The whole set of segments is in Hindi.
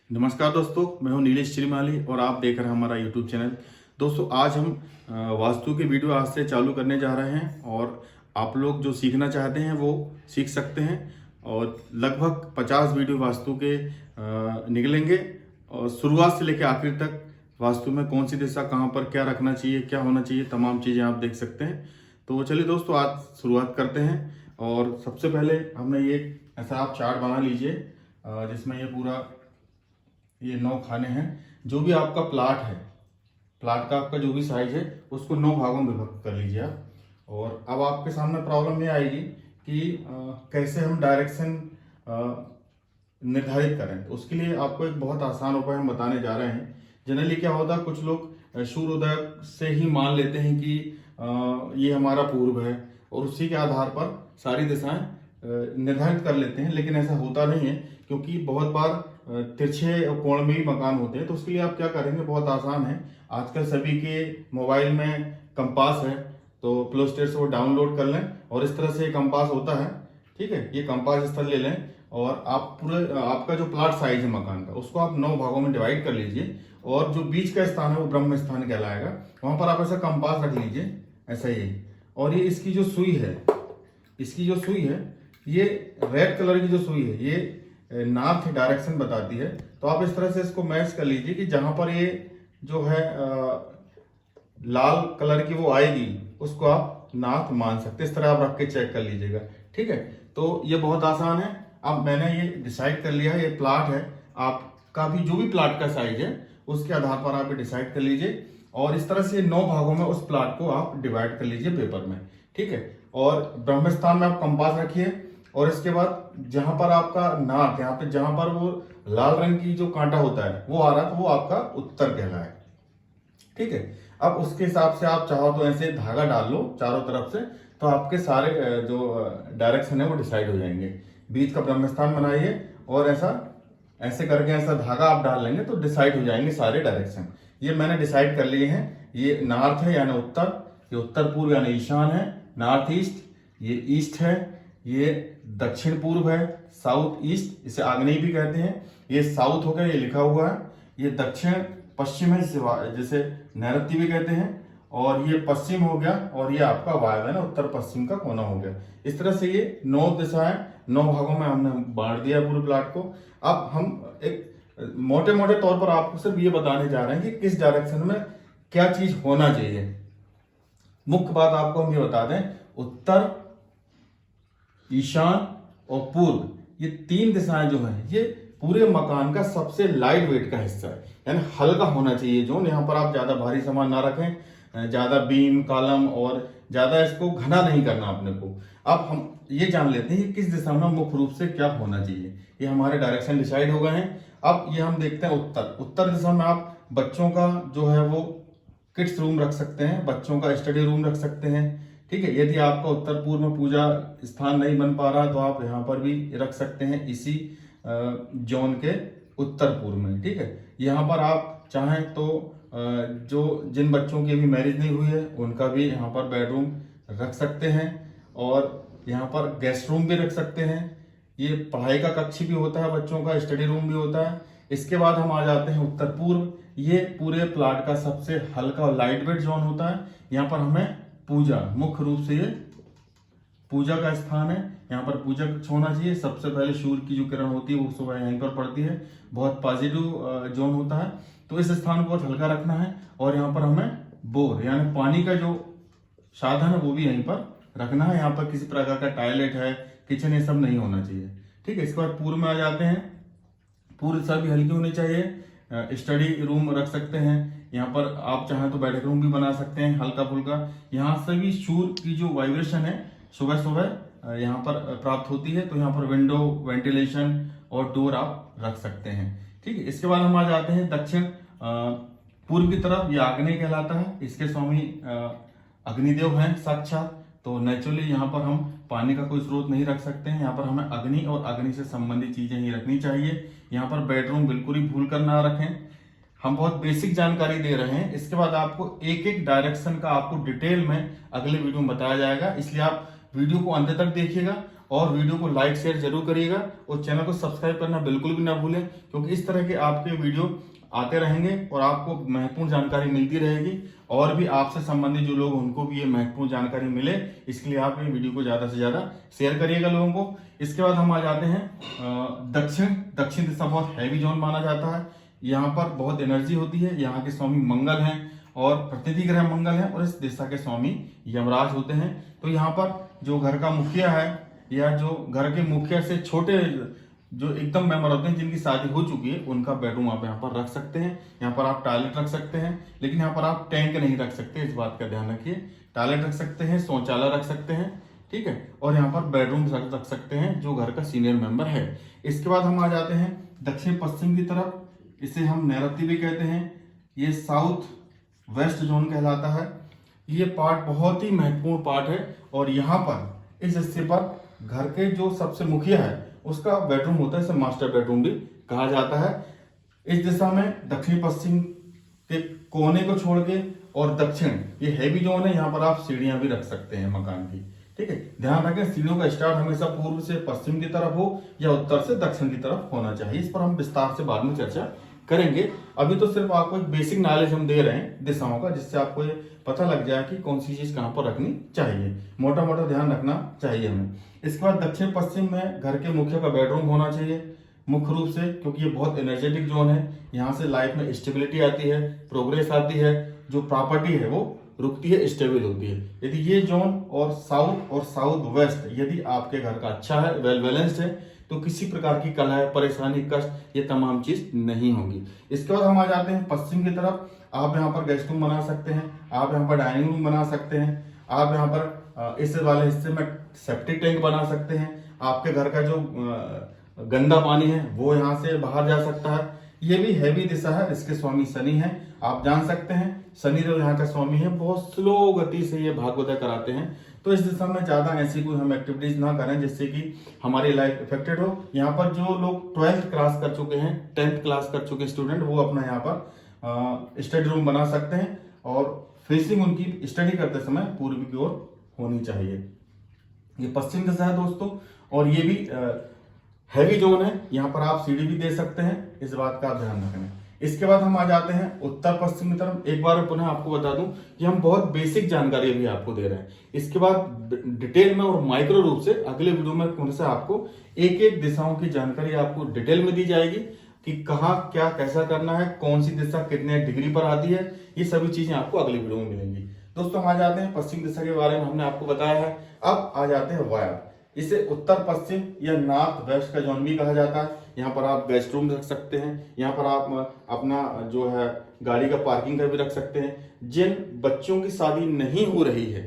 नमस्कार दोस्तों, मैं हूं नीलेश श्रीमाली और आप देख रहे हैं हमारा यूट्यूब चैनल। दोस्तों आज हम वास्तु की वीडियो आज से चालू करने जा रहे हैं और आप लोग जो सीखना चाहते हैं वो सीख सकते हैं। और लगभग 50 वीडियो वास्तु के निकलेंगे और शुरुआत से लेकर आखिर तक वास्तु में कौन सी दिशा कहाँ पर क्या रखना चाहिए, क्या होना चाहिए, तमाम चीज़ें आप देख सकते हैं। तो चलिए दोस्तों आज शुरुआत करते हैं। और सबसे पहले हमने ये ऐसा आप चार्ट बना लीजिए जिसमें ये 9 खाने हैं। जो भी आपका प्लाट है, प्लाट का आपका जो भी साइज है उसको 9 भागों में विभक्त कर लीजिए आप। और अब आपके सामने प्रॉब्लम ये आएगी कि कैसे हम डायरेक्शन निर्धारित करें। तो उसके लिए आपको एक बहुत आसान उपाय हम बताने जा रहे हैं। जनरली क्या होता है, कुछ लोग सूर्योदय से ही मान लेते हैं कि ये हमारा पूर्व है और उसी के आधार पर सारी दिशाएं निर्धारित कर लेते हैं, लेकिन ऐसा होता नहीं है क्योंकि बहुत बार तिरछे कोण में भी मकान होते हैं। तो उसके लिए आप क्या करेंगे, बहुत आसान है। आजकल सभी के मोबाइल में कंपास है, तो प्ले स्टोर से वो डाउनलोड कर लें और इस तरह से कंपास होता है। ठीक है, ये कंपास इस तरह ले लें और आप पूरे आपका जो प्लाट साइज है मकान का उसको आप 9 भागों में डिवाइड कर लीजिए और जो बीच का स्थान है वो ब्रह्म स्थान कहलाएगा। वहां पर आप ऐसा कंपास रख लीजिए, ऐसा ही। और ये इसकी जो सुई है, ये रेड कलर की जो सुई है ये नॉर्थ डायरेक्शन बताती है। तो आप इस तरह से इसको मैच कर लीजिए कि जहां पर ये जो है लाल कलर की वो आएगी उसको आप नॉर्थ मान सकते हैं। इस तरह आप रख के चेक कर लीजिएगा। ठीक है, तो ये बहुत आसान है। अब मैंने ये डिसाइड कर लिया है, ये प्लाट है आपका, भी जो भी प्लाट का साइज है उसके आधार पर आप ये डिसाइड कर लीजिए और इस तरह से 9 भागों में उस प्लाट को आप डिवाइड कर लीजिए पेपर में। ठीक है, और ब्रह्म स्थान में आप कंपास रखिए और इसके बाद जहां पर आपका नाक, यहाँ पे जहां पर वो लाल रंग की जो कांटा होता है वो आ रहा है, तो वो आपका उत्तर कहलाए। ठीक है, अब उसके हिसाब से आप चाहो तो ऐसे धागा डाल लो चारों तरफ से, तो आपके सारे जो डायरेक्शन है वो डिसाइड हो जाएंगे। बीच का ब्रह्म स्थान बनाइए और ऐसे करके ऐसा धागा आप डाल लेंगे तो डिसाइड हो जाएंगे सारे डायरेक्शन। ये मैंने डिसाइड कर लिए हैं। ये नॉर्थ है यानी उत्तर, ये उत्तर पूर्व यानी ईशान है, नॉर्थ ईस्ट, ये ईस्ट है, ये दक्षिण पूर्व है, साउथ ईस्ट, इसे आग्नेय भी कहते हैं। ये साउथ हो गया, ये लिखा हुआ है। ये दक्षिण पश्चिम है जिसे नैऋत्य भी कहते हैं। और ये पश्चिम हो गया और ये आपका वायव्य ना उत्तर पश्चिम का कोना हो गया। इस तरह से ये 9 दिशाएं 9 भागों में हमने बांट दिया पूरे प्लाट को। अब हम एक मोटे मोटे तौर पर आपको सिर्फ ये बताने जा रहे हैं कि किस डायरेक्शन में क्या चीज होना चाहिए। मुख्य बात आपको हम ये बता दें, उत्तर, ईशान और पूर्व, ये 3 दिशाएं जो हैं ये पूरे मकान का सबसे लाइट वेट का हिस्सा है, यानी हल्का होना चाहिए जोन। यहाँ पर आप ज्यादा भारी सामान ना रखें, ज्यादा बीम कॉलम और ज्यादा इसको घना नहीं करना अपने को। अब हम ये जान लेते हैं कि किस दिशा में मुख्य रूप से क्या होना चाहिए। ये हमारे डायरेक्शन डिसाइड हो गए हैं। अब ये हम देखते हैं उत्तर दिशा में आप बच्चों का जो है वो किड्स रूम रख सकते हैं, बच्चों का स्टडी रूम रख सकते हैं। ठीक है, यदि आपका उत्तर पूर्व में पूजा स्थान नहीं बन पा रहा तो आप यहाँ पर भी रख सकते हैं, इसी जोन के उत्तर पूर्व में। ठीक है, यहाँ पर आप चाहें तो जो जिन बच्चों की अभी मैरिज नहीं हुई है उनका भी यहाँ पर बेडरूम रख सकते हैं और यहाँ पर गेस्ट रूम भी रख सकते हैं। ये पढ़ाई का कक्ष भी होता है, बच्चों का स्टडी रूम भी होता है। इसके बाद हम आ जाते हैं उत्तर पूर्व। ये पूरे प्लाट का सबसे हल्का और लाइट वेट जोन होता है। यहाँ पर हमें पूजा, मुख्य रूप से ये पूजा का स्थान है, यहाँ पर पूजा कक्ष होना चाहिए। सबसे पहले सूर्य की जो किरण होती है वो सुबह यहीं पर पड़ती है, बहुत पॉजिटिव जोन होता है। तो इस स्थान को बहुत हल्का रखना है और यहाँ पर हमें बोर यानी पानी का जो साधन है वो भी यहीं पर रखना है। यहाँ पर किसी प्रकार का टॉयलेट है, किचन, ये सब नहीं होना चाहिए। ठीक है, इसके बाद पूर्व में आ जाते हैं। पूर्व दिशा भी हल्की होनी चाहिए। स्टडी रूम रख सकते हैं, यहाँ पर आप चाहें तो बैठक रूम भी बना सकते हैं हल्का फुल्का। यहाँ से भी सूर्य की जो वाइब्रेशन है सुबह सुबह यहाँ पर प्राप्त होती है, तो यहाँ पर विंडो, वेंटिलेशन और डोर आप रख सकते हैं। ठीक है, इसके बाद हम आ जाते हैं दक्षिण पूर्व की तरफ। ये आग्नेय कहलाता है, इसके स्वामी अग्निदेव हैं साक्षात। तो नेचुरली यहाँ पर हम पानी का कोई स्रोत नहीं रख सकते हैं, यहाँ पर हमें अग्नि और अग्नि से संबंधित चीजें ही रखनी चाहिए। यहाँ पर बेडरूम बिल्कुल ही भूल कर ना रखें। हम बहुत बेसिक जानकारी दे रहे हैं, इसके बाद आपको एक एक डायरेक्शन का आपको डिटेल में अगले वीडियो में बताया जाएगा, इसलिए आप वीडियो को अंत तक देखिएगा और वीडियो को लाइक शेयर जरूर करिएगा और चैनल को सब्सक्राइब करना बिल्कुल भी ना भूलें, क्योंकि इस तरह के आपके वीडियो आते रहेंगे और आपको महत्वपूर्ण जानकारी मिलती रहेगी और भी आपसे संबंधित जो लोग उनको भी ये महत्वपूर्ण जानकारी मिले, इसके लिए आप ये वीडियो को ज्यादा से ज्यादा शेयर करिएगा लोगों को। इसके बाद हम आ जाते हैं दक्षिण दिशा बहुत हैवी जोन माना जाता है। यहाँ पर बहुत एनर्जी होती है। यहाँ के स्वामी मंगल हैं और प्रतिनिधि ग्रह मंगल है और इस दिशा के स्वामी यमराज होते हैं। तो यहाँ पर जो घर का मुखिया है या जो घर के मुखिया से छोटे जो एकदम मेंबर होते हैं जिनकी शादी हो चुकी है, उनका बेडरूम आप यहाँ पर रख सकते हैं। यहाँ पर आप टॉयलेट रख सकते हैं, लेकिन यहाँ पर आप टैंक नहीं रख सकते, इस बात का ध्यान रखिए। टॉयलेट रख सकते हैं, शौचालय रख सकते हैं, ठीक है, और यहाँ पर बेडरूम रख सकते हैं जो घर का सीनियर मेंबर है। इसके बाद हम आ जाते हैं दक्षिण पश्चिम की तरफ, इसे हम नैऋत्य भी कहते हैं। ये साउथ वेस्ट जोन कहलाता है। ये पार्ट बहुत ही महत्वपूर्ण पार्ट है और यहाँ पर इस हिस्से पर घर के जो सबसे मुखिया है उसका बेडरूम होता है, इसे मास्टर बेडरूम भी कहा जाता है। इस दिशा में दक्षिण पश्चिम के कोने को छोड़ के और दक्षिण ये हैवी जोन है, यहाँ पर आप सीढ़ियां भी रख सकते हैं मकान की, ठीक है। ध्यान रखें सीढ़ियों का स्टार्ट हमेशा पूर्व से पश्चिम की तरफ हो या उत्तर से दक्षिण की तरफ होना चाहिए। इस पर हम विस्तार से बाद में चर्चा करेंगे। अभी तो सिर्फ आपको एक बेसिक नॉलेज हम दे रहे हैं दिशाओं का, जिससे आपको ये पता लग जाए कि कौन सी चीज कहाँ पर रखनी चाहिए। मोटा मोटा ध्यान रखना चाहिए हमें। इसके बाद दक्षिण पश्चिम में घर के मुखिया का बेडरूम होना चाहिए मुख्य रूप से, क्योंकि ये बहुत एनर्जेटिक जोन है। यहाँ से लाइफ में स्टेबिलिटी आती है, प्रोग्रेस आती है, जो प्रॉपर्टी है वो रुकती है, स्टेबल होती है। यदि ये जोन और साउथ वेस्ट यदि आपके घर का अच्छा है, वेल बैलेंस्ड है, तो किसी प्रकार की कलह, परेशानी, कष्ट, ये तमाम चीज नहीं होगी। इसके बाद हम आ जाते हैं पश्चिम की तरफ। आप यहाँ पर गेस्ट रूम बना सकते हैं, आप यहाँ पर डाइनिंग रूम बना सकते हैं, आप यहाँ पर इस वाले हिस्से में सेप्टिक टैंक बना सकते हैं। आपके घर का जो गंदा पानी है वो यहाँ से बाहर जा सकता है। ये भी हैवी दिशा है, इसके स्वामी शनि हैं। आप जान सकते हैं शनिदेव यहाँ का स्वामी है, बहुत स्लो गति से ये भाग्योदय कराते हैं। तो इस दिशा में ज्यादा ऐसी कोई हम एक्टिविटीज ना करें जिससे कि हमारी लाइफ इफेक्टेड हो। यहाँ पर जो लोग 12th क्लास कर चुके हैं, 10th क्लास कर चुके स्टूडेंट, वो अपना यहाँ पर स्टडी रूम बना सकते हैं और फेसिंग उनकी स्टडी करते समय पूर्व की ओर होनी चाहिए। ये पश्चिम दिशा है दोस्तों और ये भी हैवी जोन है। यहाँ पर आप सीढ़ी भी दे सकते हैं, इस बात का आप ध्यान रखें। इसके बाद हम आ जाते हैं उत्तर पश्चिम की तरफ। एक बार पुनः आपको बता दूं कि हम बहुत बेसिक जानकारी अभी आपको दे रहे हैं। इसके बाद डिटेल में और माइक्रो रूप से अगले वीडियो में पुनः से आपको एक एक दिशाओं की जानकारी आपको डिटेल में दी जाएगी कि कहाँ क्या कैसा करना है, कौन सी दिशा कितने डिग्री पर आती है, ये सभी चीजें आपको अगले वीडियो में मिलेंगी। दोस्तों हम आ जाते हैं पश्चिम दिशा के बारे में हमने आपको बताया है। अब आ जाते हैं वायव्य। इसे उत्तर पश्चिम या नॉर्थ वेस्ट का जोन भी कहा जाता है। यहाँ पर आप गेस्ट रूम रख सकते हैं, यहाँ पर आप अपना जो है गाड़ी का पार्किंग का भी रख सकते हैं। जिन बच्चों की शादी नहीं हो रही है,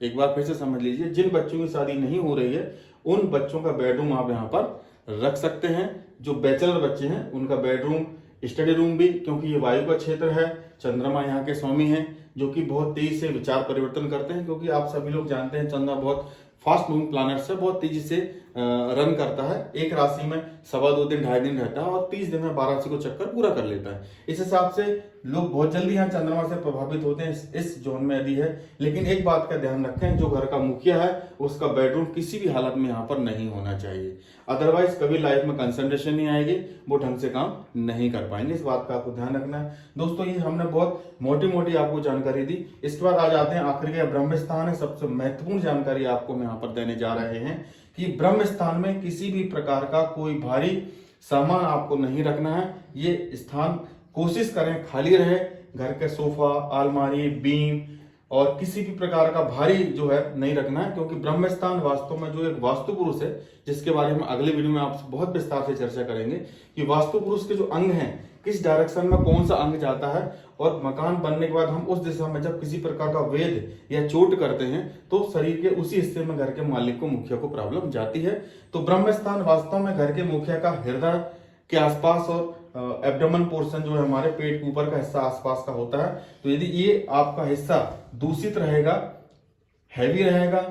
एक बार फिर से समझ लीजिए, जिन बच्चों की शादी नहीं हो रही है उन बच्चों का बेडरूम आप यहाँ पर रख सकते हैं। जो बैचलर बच्चे हैं उनका बेडरूम, स्टडी रूम भी, क्योंकि ये वायु का क्षेत्र है, चंद्रमा यहाँ के स्वामी हैं जो कि बहुत तेजी से विचार परिवर्तन करते हैं। क्योंकि आप सभी लोग जानते हैं चंद्रमा बहुत फास्ट मूविंग प्लैनेट से बहुत तेजी से रन करता है। एक राशि में 2.25 दिन 2.5 दिन रहता है और 30 दिन में 12 राशि को चक्कर पूरा कर लेता है। इस हिसाब से लोग बहुत जल्दी यहाँ चंद्रमा से प्रभावित होते हैं इस जोन में यदि है। लेकिन एक बात का ध्यान रखें, जो घर का मुखिया है उसका बेडरूम किसी भी हालत में यहाँ पर नहीं होना चाहिए, अदरवाइज कभी लाइफ में कंसंट्रेशन नहीं आएगी, वो ढंग से काम नहीं कर पाएंगे। इस बात का आपको ध्यान रखना है दोस्तों। ये हमने बहुत मोटी मोटी आपको जानकारी दी। इसके बाद आ जाते हैं आखिरी का ब्रह्म स्थान है। सबसे महत्वपूर्ण जानकारी आपको मैं यहाँ पर देने जा रहे हैं कि ब्रह्म स्थान में किसी भी प्रकार का कोई भारी सामान आपको नहीं रखना है। ये स्थान कोशिश करें खाली रहे। घर के सोफा, अलमारी, बीम और किसी भी प्रकार का भारी जो है नहीं रखना है, क्योंकि ब्रह्म स्थान वास्तव में जो एक वास्तु पुरुष है, जिसके बारे में अगले वीडियो में आपसे बहुत विस्तार से चर्चा करेंगे कि वास्तु पुरुष के जो अंग हैं, किस डायरेक्शन में कौन सा अंग जाता है, और मकान बनने के बाद हम उस दिशा में जब किसी प्रकार का वेद या चोट करते हैं तो शरीर के उसी हिस्से में घर के मालिक को, मुखिया को प्रॉब्लम जाती है। तो ब्रह्म स्थान वास्तव में घर के मुखिया का हृदय के आसपास और एब्डोमेन पोर्शन जो है हमारे पेट के ऊपर का हिस्सा आसपास का होता है। तो यदि ये आपका हिस्सा दूषित रहेगा, हैवी रहेगा,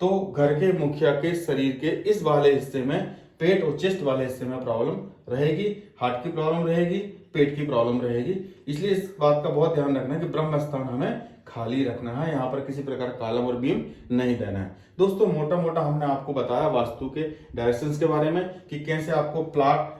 तो घर के मुखिया के शरीर के इस वाले हिस्से में, पेट और चेस्ट वाले हिस्से में प्रॉब्लम रहेगी, हार्ट की प्रॉब्लम रहेगी, पेट की प्रॉब्लम रहेगी। इसलिए इस बात का बहुत ध्यान रखना है कि ब्रह्म स्थान हमें खाली रखना है, यहाँ पर किसी प्रकार कॉलम और बीम नहीं देना है। दोस्तों मोटा मोटा हमने आपको बताया वास्तु के डायरेक्शंस के बारे में कि कैसे आपको प्लॉट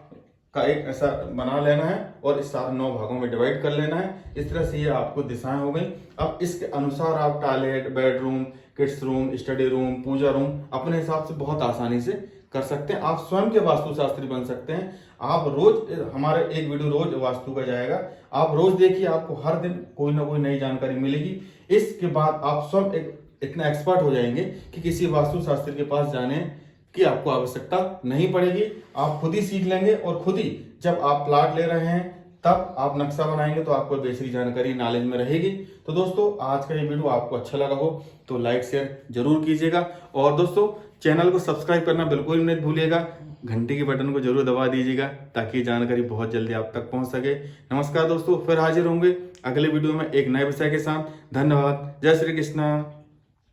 का एक ऐसा बना लेना है और इस 9 भागों में डिवाइड कर लेना है। इस तरह से ये आपको दिशाएं हो गई। अब इसके अनुसार आप toilet, bedroom, kids room, study room, puja room अपने हिसाब से बहुत आसानी से कर सकते हैं। आप स्वयं के वास्तुशास्त्री बन सकते हैं। आप रोज, हमारे एक वीडियो रोज वास्तु का जाएगा, आप रोज देखिए, आपको हर दिन कोई ना कोई नई जानकारी मिलेगी। इसके बाद आप स्वयं इतना एक्सपर्ट हो जाएंगे कि किसी वास्तुशास्त्री के पास जाने की आपको आवश्यकता नहीं पड़ेगी। आप खुद ही सीख लेंगे और खुद ही जब आप प्लॉट ले रहे हैं तब आप नक्शा बनाएंगे तो आपको बेसिक जानकारी नॉलेज में रहेगी। तो दोस्तों आज का ये वीडियो आपको अच्छा लगा हो तो लाइक शेयर जरूर कीजिएगा और दोस्तों चैनल को सब्सक्राइब करना बिल्कुल नहीं भूलिएगा। घंटी के बटन को जरूर दबा दीजिएगा ताकि जानकारी बहुत जल्दी आप तक पहुंच सके। नमस्कार दोस्तों, फिर हाजिर होंगे अगले वीडियो में एक नए विषय के साथ। धन्यवाद। जय श्री कृष्ण।